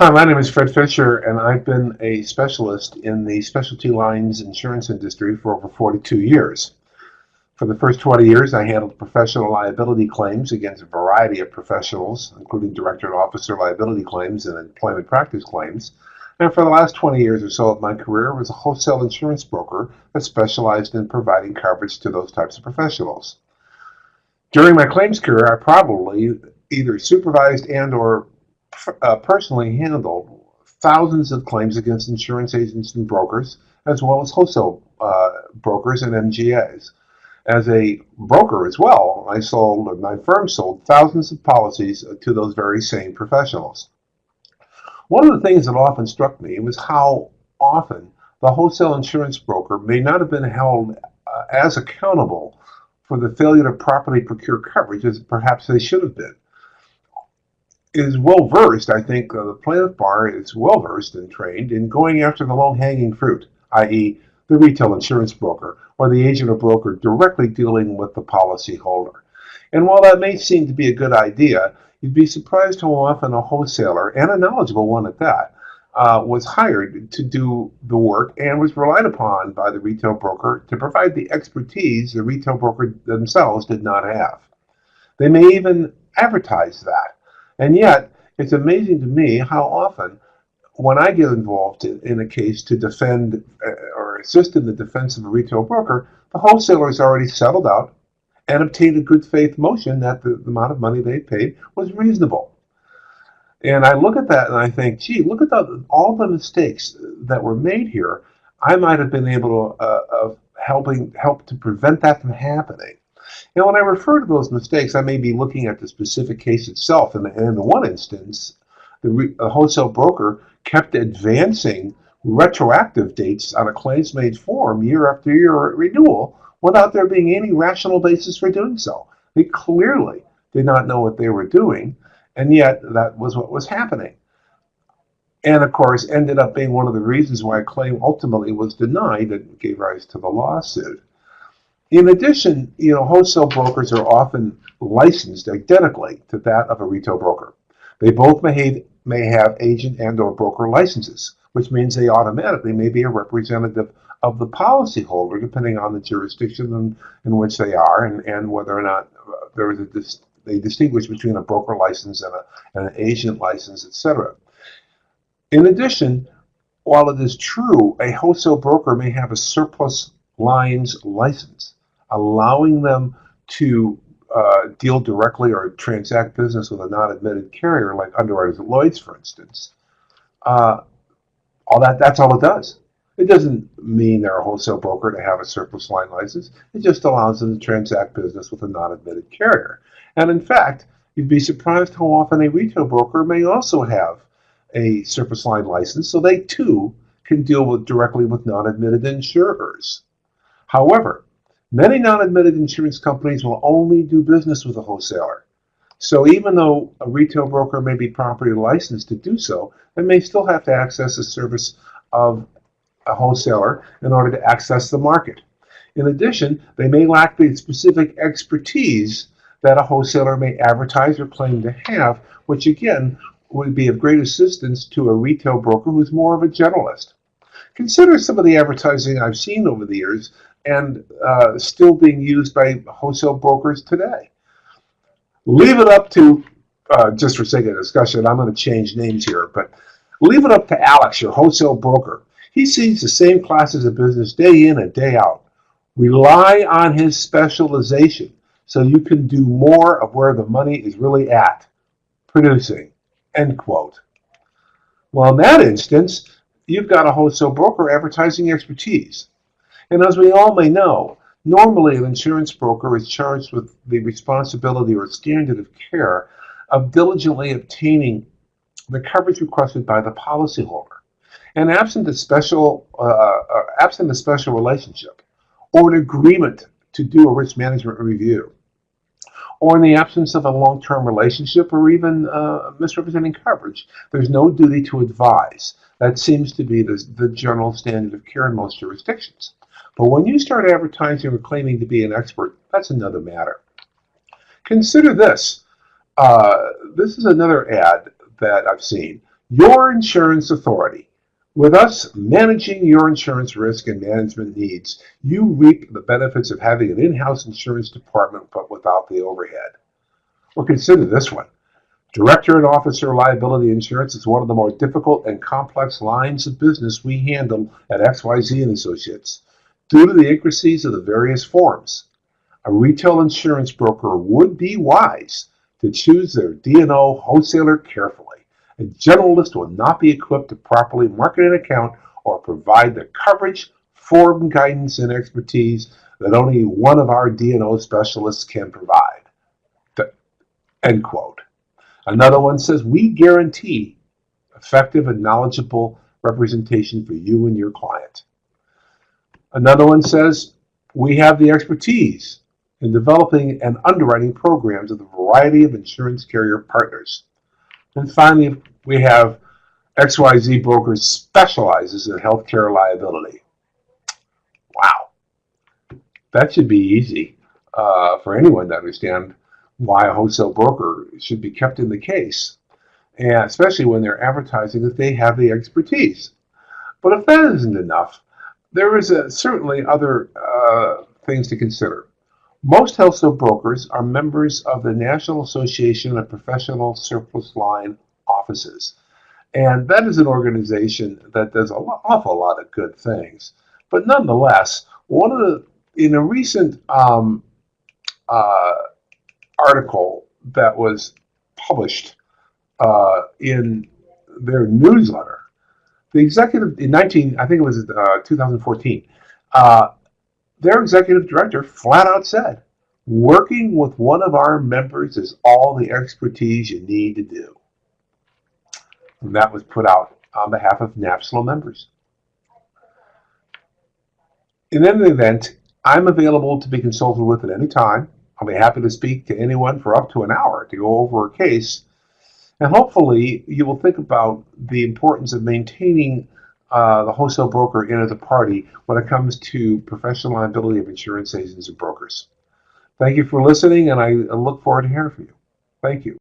Hi, my name is Fred Fisher, and I've been a specialist in the specialty lines insurance industry for over 42 years. For the first 20 years, I handled professional liability claims against a variety of professionals, including director and officer liability claims and employment practice claims. And for the last 20 years or so of my career, I was a wholesale insurance broker that specialized in providing coverage to those types of professionals. During my claims career, I probably either supervised and or personally handled thousands of claims against insurance agents and brokers, as well as wholesale brokers and MGAs. As a broker as well, my firm sold thousands of policies to those very same professionals. One of the things that often struck me was how often the wholesale insurance broker may not have been held as accountable for the failure to properly procure coverage as perhaps they should have been. Is well versed, I think the plaintiff bar is well versed and trained in going after the low hanging fruit, i.e., the retail insurance broker or the agent or broker directly dealing with the policyholder. And while that may seem to be a good idea, you'd be surprised how often a wholesaler, and a knowledgeable one at that, was hired to do the work and was relied upon by the retail broker to provide the expertise the retail broker themselves did not have. They may even advertise that. And yet, it's amazing to me how often, when I get involved in a case to defend or assist in the defense of a retail broker, the wholesaler has already settled out and obtained a good faith motion that the amount of money they paid was reasonable. And I look at that and I think, gee, look at all the mistakes that were made here. I might have been able to help to prevent that from happening. And when I refer to those mistakes, I may be looking at the specific case itself. And in one instance, the wholesale broker kept advancing retroactive dates on a claims-made form year after year at renewal without there being any rational basis for doing so. They clearly did not know what they were doing, and yet that was what was happening. And of course, ended up being one of the reasons why a claim ultimately was denied and gave rise to the lawsuit. In addition, wholesale brokers are often licensed identically to that of a retail broker. They both may have agent and or broker licenses, which means they automatically may be a representative of the policyholder, depending on the jurisdiction in which they are and whether or not they distinguish between a broker license and an agent license, etc. In addition, while it is true a wholesale broker may have a surplus lines license, allowing them to deal directly or transact business with a non-admitted carrier, like underwriters at Lloyd's, for instance. That's all it does. It doesn't mean they're a wholesale broker to have a surplus line license. It just allows them to transact business with a non-admitted carrier. And in fact, you'd be surprised how often a retail broker may also have a surplus line license, so they too can deal directly with non-admitted insurers. However, many non-admitted insurance companies will only do business with a wholesaler. So even though a retail broker may be properly licensed to do so, they may still have to access the service of a wholesaler in order to access the market. In addition, they may lack the specific expertise that a wholesaler may advertise or claim to have, which again would be of great assistance to a retail broker who's more of a generalist. Consider some of the advertising I've seen over the years and still being used by wholesale brokers today. Leave it up to, just for sake of discussion, I'm going to change names here, but leave it up to Alex, your wholesale broker. He sees the same classes of business day in and day out. Rely on his specialization so you can do more of where the money is really at, producing, end quote. Well, in that instance, you've got a wholesale broker advertising expertise. And as we all may know, normally an insurance broker is charged with the responsibility or standard of care of diligently obtaining the coverage requested by the policyholder. And absent a special relationship or an agreement to do a risk management review, or in the absence of a long-term relationship or even misrepresenting coverage, there's no duty to advise. That seems to be the general standard of care in most jurisdictions. But when you start advertising or claiming to be an expert, that's another matter. Consider this. This is another ad that I've seen. Your insurance authority. With us managing your insurance risk and management needs, you reap the benefits of having an in-house insurance department but without the overhead. Or consider this one. Director and officer liability insurance is one of the more difficult and complex lines of business we handle at XYZ and Associates. Due to the intricacies of the various forms, a retail insurance broker would be wise to choose their D&O wholesaler carefully. A generalist will not be equipped to properly market an account or provide the coverage, form guidance, and expertise that only one of our D&O specialists can provide. End quote. Another one says, we guarantee effective and knowledgeable representation for you and your client. Another one says, we have the expertise in developing and underwriting programs with a variety of insurance carrier partners. And finally, we have XYZ Brokers specializes in healthcare liability. Wow. That should be easy for anyone to understand why a wholesale broker should be kept in the case, and especially when they're advertising that they have the expertise. But if that isn't enough, there is certainly other things to consider. Most wholesale brokers are members of the National Association of Professional Surplus Line Offices, and that is an organization that does an awful lot of good things. But nonetheless, in a recent article that was published in their newsletter, the executive in I think it was 2014, their executive director flat out said, "Working with one of our members is all the expertise you need to do." And that was put out on behalf of NAPSLO members. In any event, I'm available to be consulted with at any time. I'll be happy to speak to anyone for up to an hour to go over a case. And hopefully you will think about the importance of maintaining the wholesale broker in as a party when it comes to professional liability of insurance agents and brokers. Thank you for listening, and I look forward to hearing from you. Thank you.